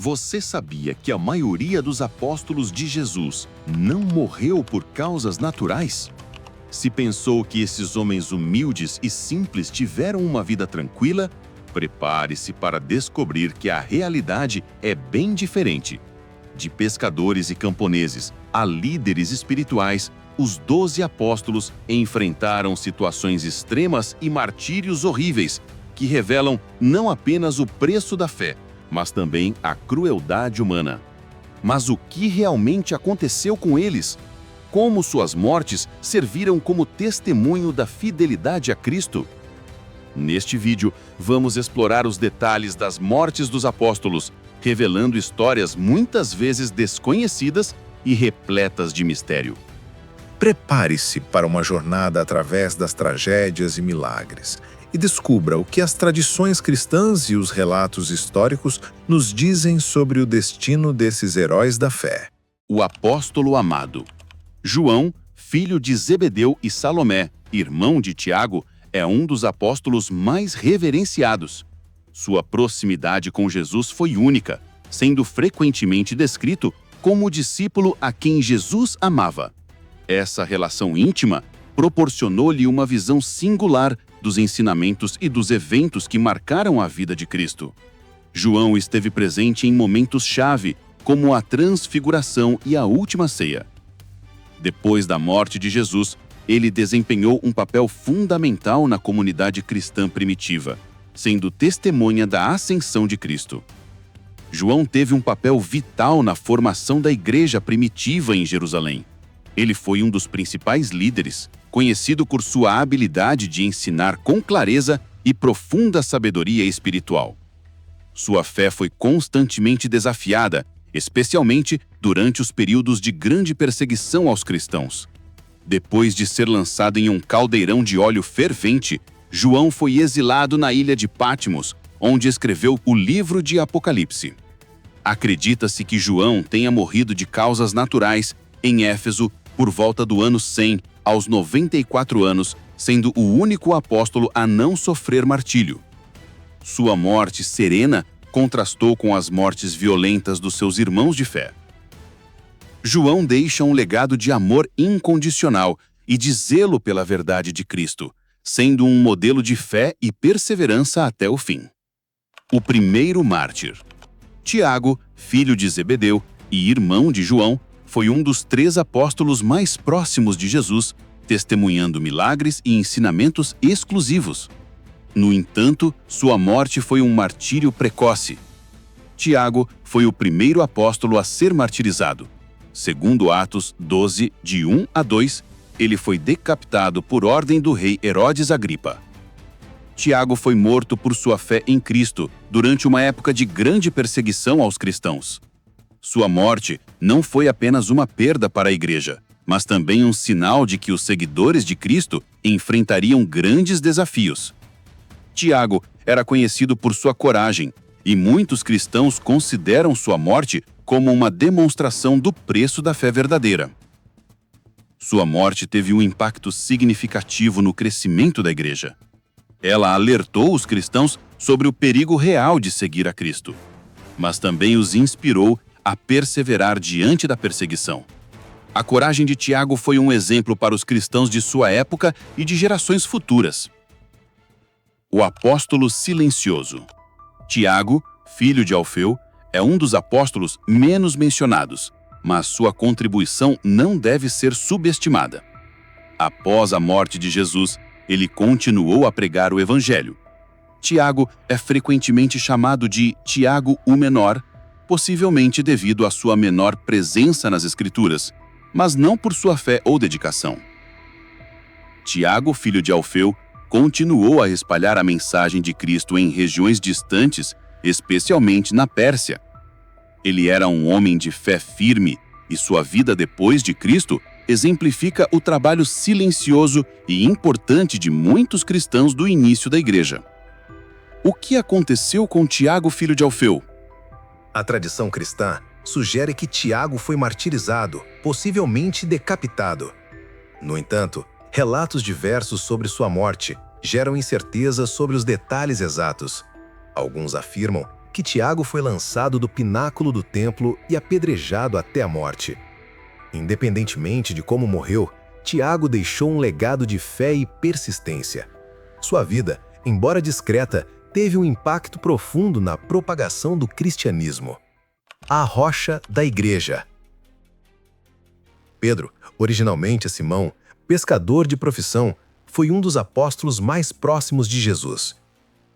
Você sabia que a maioria dos apóstolos de Jesus não morreu por causas naturais? Se pensou que esses homens humildes e simples tiveram uma vida tranquila, prepare-se para descobrir que a realidade é bem diferente. De pescadores e camponeses a líderes espirituais, os 12 apóstolos enfrentaram situações extremas e martírios horríveis que revelam não apenas o preço da fé, mas também a crueldade humana. Mas o que realmente aconteceu com eles? Como suas mortes serviram como testemunho da fidelidade a Cristo? Neste vídeo, vamos explorar os detalhes das mortes dos apóstolos, revelando histórias muitas vezes desconhecidas e repletas de mistério. Prepare-se para uma jornada através das tragédias e milagres e descubra o que as tradições cristãs e os relatos históricos nos dizem sobre o destino desses heróis da fé. O apóstolo amado. João, filho de Zebedeu e Salomé, irmão de Tiago, é um dos apóstolos mais reverenciados. Sua proximidade com Jesus foi única, sendo frequentemente descrito como o discípulo a quem Jesus amava. Essa relação íntima proporcionou-lhe uma visão singular dos ensinamentos e dos eventos que marcaram a vida de Cristo. João esteve presente em momentos-chave, como a transfiguração e a última ceia. Depois da morte de Jesus, ele desempenhou um papel fundamental na comunidade cristã primitiva, sendo testemunha da ascensão de Cristo. João teve um papel vital na formação da igreja primitiva em Jerusalém. Ele foi um dos principais líderes, conhecido por sua habilidade de ensinar com clareza e profunda sabedoria espiritual. Sua fé foi constantemente desafiada, especialmente durante os períodos de grande perseguição aos cristãos. Depois de ser lançado em um caldeirão de óleo fervente, João foi exilado na ilha de Patmos, onde escreveu o livro de Apocalipse. Acredita-se que João tenha morrido de causas naturais em Éfeso por volta do ano 100, aos 94 anos, sendo o único apóstolo a não sofrer martírio. Sua morte serena contrastou com as mortes violentas dos seus irmãos de fé. João deixa um legado de amor incondicional e de zelo pela verdade de Cristo, sendo um modelo de fé e perseverança até o fim. O primeiro mártir. Tiago, filho de Zebedeu e irmão de João, foi um dos 3 apóstolos mais próximos de Jesus, testemunhando milagres e ensinamentos exclusivos. No entanto, sua morte foi um martírio precoce. Tiago foi o primeiro apóstolo a ser martirizado. Segundo Atos 12, de 1 a 2, ele foi decapitado por ordem do rei Herodes Agripa. Tiago foi morto por sua fé em Cristo durante uma época de grande perseguição aos cristãos. Sua morte não foi apenas uma perda para a igreja, mas também um sinal de que os seguidores de Cristo enfrentariam grandes desafios. Tiago era conhecido por sua coragem, e muitos cristãos consideram sua morte como uma demonstração do preço da fé verdadeira. Sua morte teve um impacto significativo no crescimento da igreja. Ela alertou os cristãos sobre o perigo real de seguir a Cristo, mas também os inspirou a perseverar diante da perseguição. A coragem de Tiago foi um exemplo para os cristãos de sua época e de gerações futuras. O apóstolo silencioso. Tiago, filho de Alfeu, é um dos apóstolos menos mencionados, mas sua contribuição não deve ser subestimada. Após a morte de Jesus, ele continuou a pregar o Evangelho. Tiago é frequentemente chamado de Tiago o Menor, possivelmente devido à sua menor presença nas Escrituras, mas não por sua fé ou dedicação. Tiago, filho de Alfeu, continuou a espalhar a mensagem de Cristo em regiões distantes, especialmente na Pérsia. Ele era um homem de fé firme e sua vida depois de Cristo exemplifica o trabalho silencioso e importante de muitos cristãos do início da igreja. O que aconteceu com Tiago, filho de Alfeu? A tradição cristã sugere que Tiago foi martirizado, possivelmente decapitado. No entanto, relatos diversos sobre sua morte geram incertezas sobre os detalhes exatos. Alguns afirmam que Tiago foi lançado do pináculo do templo e apedrejado até a morte. Independentemente de como morreu, Tiago deixou um legado de fé e persistência. Sua vida, embora discreta, teve um impacto profundo na propagação do cristianismo. A rocha da igreja. Pedro, originalmente Simão, pescador de profissão, foi um dos apóstolos mais próximos de Jesus.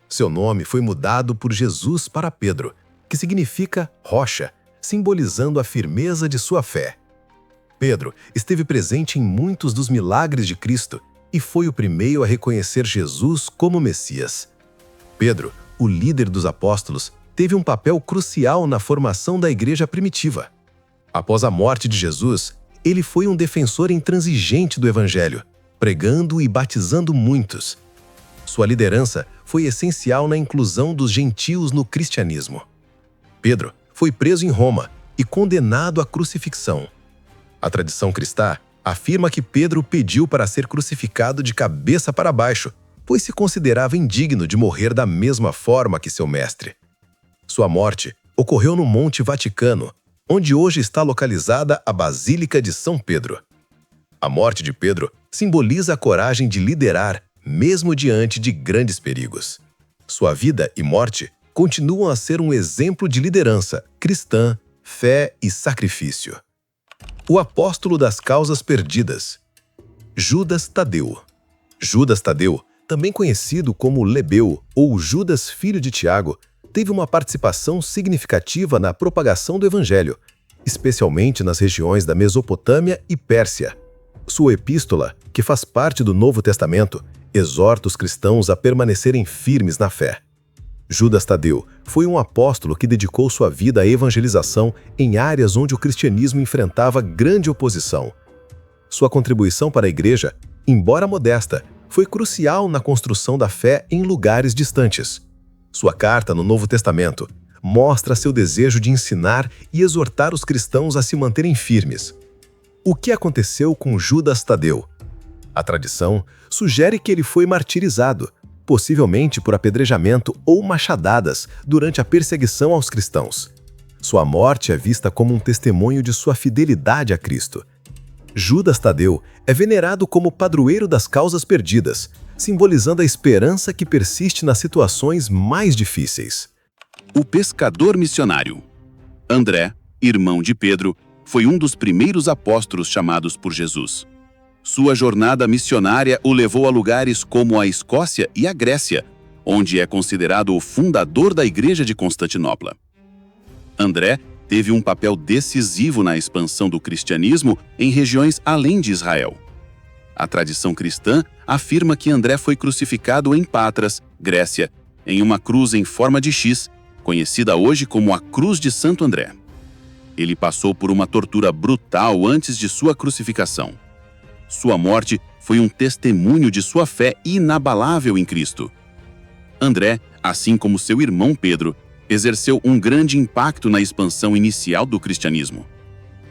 Seu nome foi mudado por Jesus para Pedro, que significa rocha, simbolizando a firmeza de sua fé. Pedro esteve presente em muitos dos milagres de Cristo e foi o primeiro a reconhecer Jesus como Messias. Pedro, o líder dos apóstolos, teve um papel crucial na formação da igreja primitiva. Após a morte de Jesus, ele foi um defensor intransigente do Evangelho, pregando e batizando muitos. Sua liderança foi essencial na inclusão dos gentios no cristianismo. Pedro foi preso em Roma e condenado à crucifixão. A tradição cristã afirma que Pedro pediu para ser crucificado de cabeça para baixo, pois se considerava indigno de morrer da mesma forma que seu mestre. Sua morte ocorreu no Monte Vaticano, onde hoje está localizada a Basílica de São Pedro. A morte de Pedro simboliza a coragem de liderar, mesmo diante de grandes perigos. Sua vida e morte continuam a ser um exemplo de liderança cristã, fé e sacrifício. O apóstolo das causas perdidas. Judas Tadeu. Judas Tadeu, também conhecido como Lebeu ou Judas filho de Tiago, teve uma participação significativa na propagação do Evangelho, especialmente nas regiões da Mesopotâmia e Pérsia. Sua epístola, que faz parte do Novo Testamento, exorta os cristãos a permanecerem firmes na fé. Judas Tadeu foi um apóstolo que dedicou sua vida à evangelização em áreas onde o cristianismo enfrentava grande oposição. Sua contribuição para a igreja, embora modesta, foi crucial na construção da fé em lugares distantes. Sua carta no Novo Testamento mostra seu desejo de ensinar e exortar os cristãos a se manterem firmes. O que aconteceu com Judas Tadeu? A tradição sugere que ele foi martirizado, possivelmente por apedrejamento ou machadadas durante a perseguição aos cristãos. Sua morte é vista como um testemunho de sua fidelidade a Cristo. Judas Tadeu é venerado como padroeiro das causas perdidas, simbolizando a esperança que persiste nas situações mais difíceis. O pescador missionário. André, irmão de Pedro, foi um dos primeiros apóstolos chamados por Jesus. Sua jornada missionária o levou a lugares como a Escócia e a Grécia, onde é considerado o fundador da Igreja de Constantinopla. André teve um papel decisivo na expansão do cristianismo em regiões além de Israel. A tradição cristã afirma que André foi crucificado em Patras, Grécia, em uma cruz em forma de X, conhecida hoje como a Cruz de Santo André. Ele passou por uma tortura brutal antes de sua crucificação. Sua morte foi um testemunho de sua fé inabalável em Cristo. André, assim como seu irmão Pedro, exerceu um grande impacto na expansão inicial do cristianismo.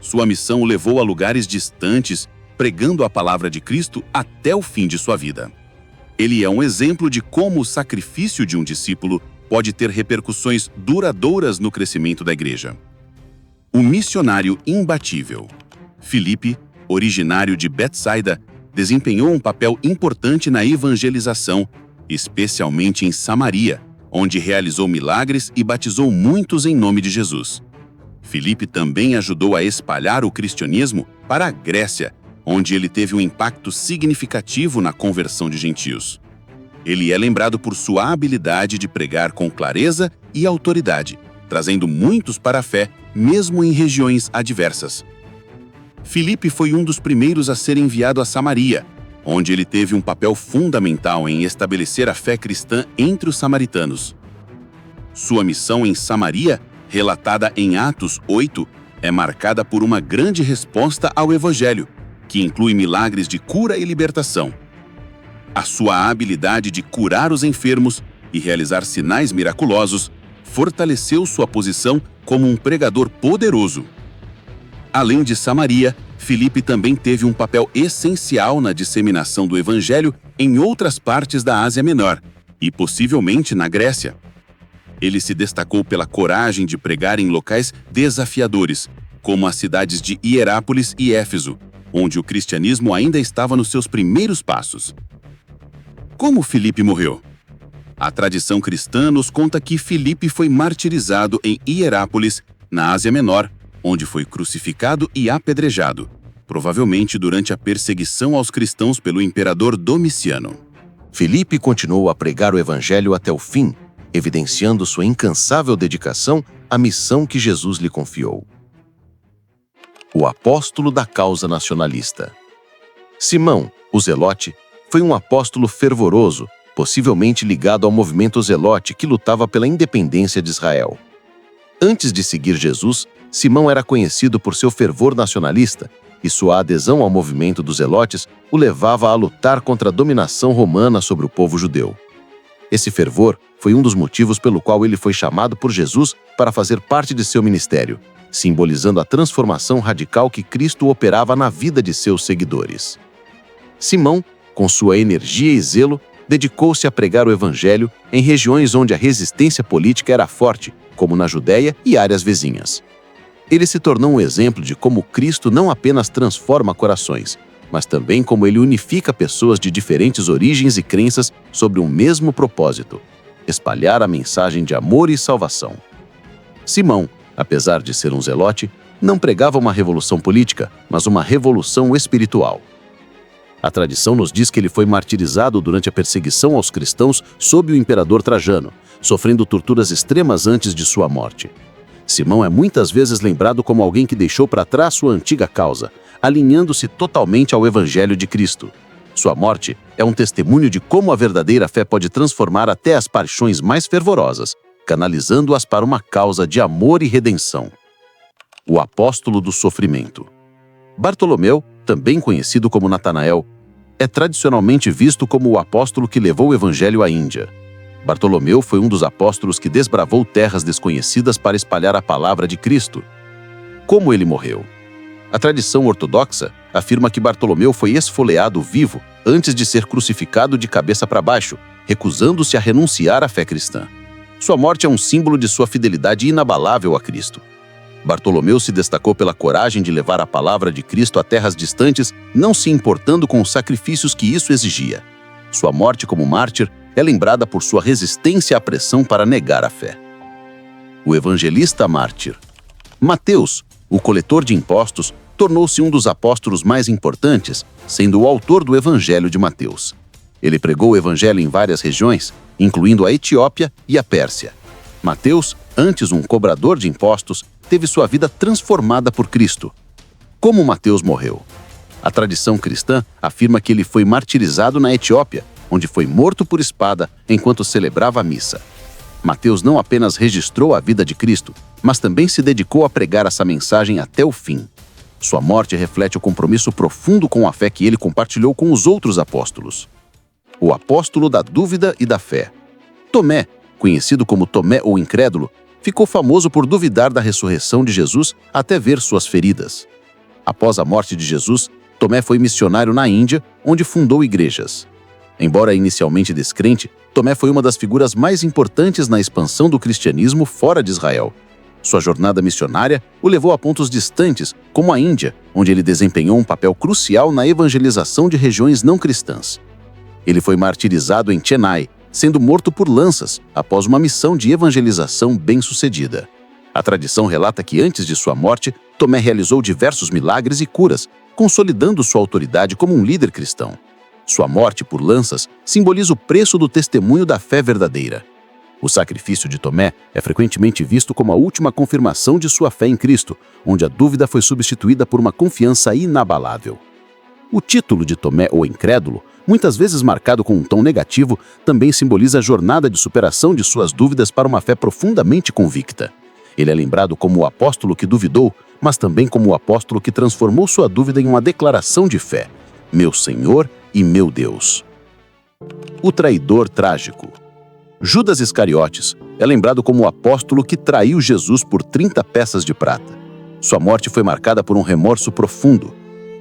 Sua missão o levou a lugares distantes, pregando a palavra de Cristo até o fim de sua vida. Ele é um exemplo de como o sacrifício de um discípulo pode ter repercussões duradouras no crescimento da igreja. O missionário imbatível. Filipe, originário de Betsaida, desempenhou um papel importante na evangelização, especialmente em Samaria, onde realizou milagres e batizou muitos em nome de Jesus. Filipe também ajudou a espalhar o cristianismo para a Grécia, onde ele teve um impacto significativo na conversão de gentios. Ele é lembrado por sua habilidade de pregar com clareza e autoridade, trazendo muitos para a fé, mesmo em regiões adversas. Filipe foi um dos primeiros a ser enviado a Samaria, onde ele teve um papel fundamental em estabelecer a fé cristã entre os samaritanos. Sua missão em Samaria, relatada em Atos 8, é marcada por uma grande resposta ao Evangelho, que inclui milagres de cura e libertação. A sua habilidade de curar os enfermos e realizar sinais miraculosos fortaleceu sua posição como um pregador poderoso. Além de Samaria, Filipe também teve um papel essencial na disseminação do Evangelho em outras partes da Ásia Menor e possivelmente na Grécia. Ele se destacou pela coragem de pregar em locais desafiadores, como as cidades de Hierápolis e Éfeso, onde o cristianismo ainda estava nos seus primeiros passos. Como Filipe morreu? A tradição cristã nos conta que Filipe foi martirizado em Hierápolis, na Ásia Menor, onde foi crucificado e apedrejado, provavelmente durante a perseguição aos cristãos pelo imperador Domiciano. Filipe continuou a pregar o evangelho até o fim, evidenciando sua incansável dedicação à missão que Jesus lhe confiou. O apóstolo da causa nacionalista. Simão, o Zelote, foi um apóstolo fervoroso, possivelmente ligado ao movimento Zelote que lutava pela independência de Israel. Antes de seguir Jesus, Simão era conhecido por seu fervor nacionalista e sua adesão ao movimento dos Zelotes o levava a lutar contra a dominação romana sobre o povo judeu. Esse fervor foi um dos motivos pelo qual ele foi chamado por Jesus para fazer parte de seu ministério, simbolizando a transformação radical que Cristo operava na vida de seus seguidores. Simão, com sua energia e zelo, dedicou-se a pregar o evangelho em regiões onde a resistência política era forte, como na Judéia e áreas vizinhas. Ele se tornou um exemplo de como Cristo não apenas transforma corações, mas também como ele unifica pessoas de diferentes origens e crenças sobre um mesmo propósito: espalhar a mensagem de amor e salvação. Simão, apesar de ser um zelote, não pregava uma revolução política, mas uma revolução espiritual. A tradição nos diz que ele foi martirizado durante a perseguição aos cristãos sob o imperador Trajano, sofrendo torturas extremas antes de sua morte. Simão é muitas vezes lembrado como alguém que deixou para trás sua antiga causa, alinhando-se totalmente ao Evangelho de Cristo. Sua morte é um testemunho de como a verdadeira fé pode transformar até as paixões mais fervorosas, canalizando-as para uma causa de amor e redenção. O apóstolo do sofrimento. Bartolomeu, também conhecido como Natanael, é tradicionalmente visto como o apóstolo que levou o evangelho à Índia. Bartolomeu foi um dos apóstolos que desbravou terras desconhecidas para espalhar a palavra de Cristo. Como ele morreu? A tradição ortodoxa afirma que Bartolomeu foi esfoleado vivo antes de ser crucificado de cabeça para baixo, recusando-se a renunciar à fé cristã. Sua morte é um símbolo de sua fidelidade inabalável a Cristo. Bartolomeu se destacou pela coragem de levar a palavra de Cristo a terras distantes, não se importando com os sacrifícios que isso exigia. Sua morte como mártir é lembrada por sua resistência à pressão para negar a fé. O evangelista mártir. Mateus, o coletor de impostos, tornou-se um dos apóstolos mais importantes, sendo o autor do Evangelho de Mateus. Ele pregou o evangelho em várias regiões, incluindo a Etiópia e a Pérsia. Mateus, antes um cobrador de impostos, teve sua vida transformada por Cristo. Como Mateus morreu? A tradição cristã afirma que ele foi martirizado na Etiópia, onde foi morto por espada enquanto celebrava a missa. Mateus não apenas registrou a vida de Cristo, mas também se dedicou a pregar essa mensagem até o fim. Sua morte reflete o compromisso profundo com a fé que ele compartilhou com os outros apóstolos. O apóstolo da dúvida e da fé. Tomé, conhecido como Tomé o Incrédulo, ficou famoso por duvidar da ressurreição de Jesus até ver suas feridas. Após a morte de Jesus, Tomé foi missionário na Índia, onde fundou igrejas. Embora inicialmente descrente, Tomé foi uma das figuras mais importantes na expansão do cristianismo fora de Israel. Sua jornada missionária o levou a pontos distantes, como a Índia, onde ele desempenhou um papel crucial na evangelização de regiões não cristãs. Ele foi martirizado em Chennai, sendo morto por lanças após uma missão de evangelização bem-sucedida. A tradição relata que antes de sua morte, Tomé realizou diversos milagres e curas, consolidando sua autoridade como um líder cristão. Sua morte por lanças simboliza o preço do testemunho da fé verdadeira. O sacrifício de Tomé é frequentemente visto como a última confirmação de sua fé em Cristo, onde a dúvida foi substituída por uma confiança inabalável. O título de Tomé o Incrédulo, muitas vezes marcado com um tom negativo, também simboliza a jornada de superação de suas dúvidas para uma fé profundamente convicta. Ele é lembrado como o apóstolo que duvidou, mas também como o apóstolo que transformou sua dúvida em uma declaração de fé: meu Senhor e meu Deus. O traidor trágico. Judas Iscariotes é lembrado como o apóstolo que traiu Jesus por 30 peças de prata. Sua morte foi marcada por um remorso profundo.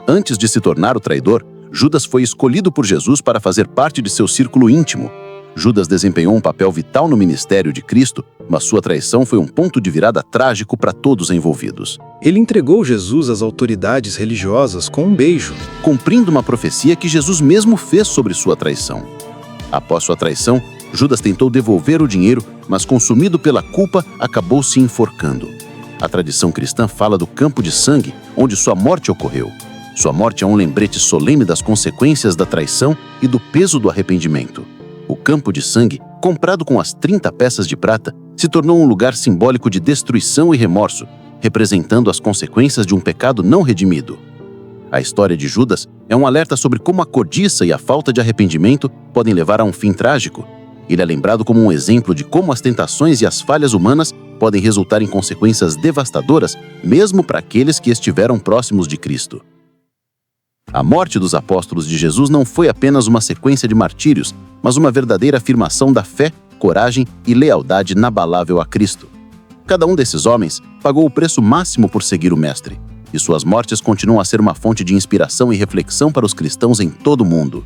Antes de se tornar o traidor, Judas foi escolhido por Jesus para fazer parte de seu círculo íntimo. Judas desempenhou um papel vital no ministério de Cristo, mas sua traição foi um ponto de virada trágico para todos envolvidos. Ele entregou Jesus às autoridades religiosas com um beijo, cumprindo uma profecia que Jesus mesmo fez sobre sua traição. Após sua traição, Judas tentou devolver o dinheiro, mas consumido pela culpa, acabou se enforcando. A tradição cristã fala do campo de sangue, onde sua morte ocorreu. Sua morte é um lembrete solene das consequências da traição e do peso do arrependimento. O campo de sangue, comprado com as 30 peças de prata, se tornou um lugar simbólico de destruição e remorso, representando as consequências de um pecado não redimido. A história de Judas é um alerta sobre como a cobiça e a falta de arrependimento podem levar a um fim trágico. Ele é lembrado como um exemplo de como as tentações e as falhas humanas podem resultar em consequências devastadoras, mesmo para aqueles que estiveram próximos de Cristo. A morte dos apóstolos de Jesus não foi apenas uma sequência de martírios, mas uma verdadeira afirmação da fé, coragem e lealdade inabalável a Cristo. Cada um desses homens pagou o preço máximo por seguir o Mestre, e suas mortes continuam a ser uma fonte de inspiração e reflexão para os cristãos em todo o mundo.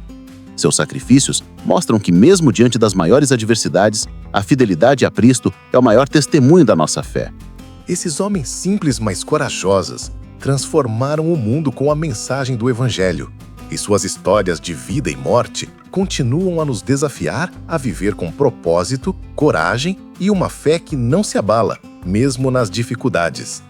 Seus sacrifícios mostram que, mesmo diante das maiores adversidades, a fidelidade a Cristo é o maior testemunho da nossa fé. Esses homens simples, mas corajosos, transformaram o mundo com a mensagem do Evangelho, e suas histórias de vida e morte continuam a nos desafiar a viver com propósito, coragem e uma fé que não se abala, mesmo nas dificuldades.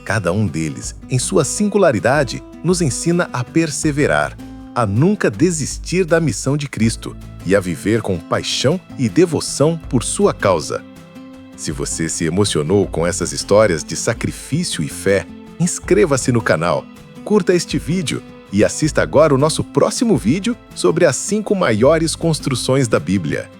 Cada um deles, em sua singularidade, nos ensina a perseverar, a nunca desistir da missão de Cristo e a viver com paixão e devoção por sua causa. Se você se emocionou com essas histórias de sacrifício e fé, inscreva-se no canal, curta este vídeo e assista agora o nosso próximo vídeo sobre as 5 maiores construções da Bíblia.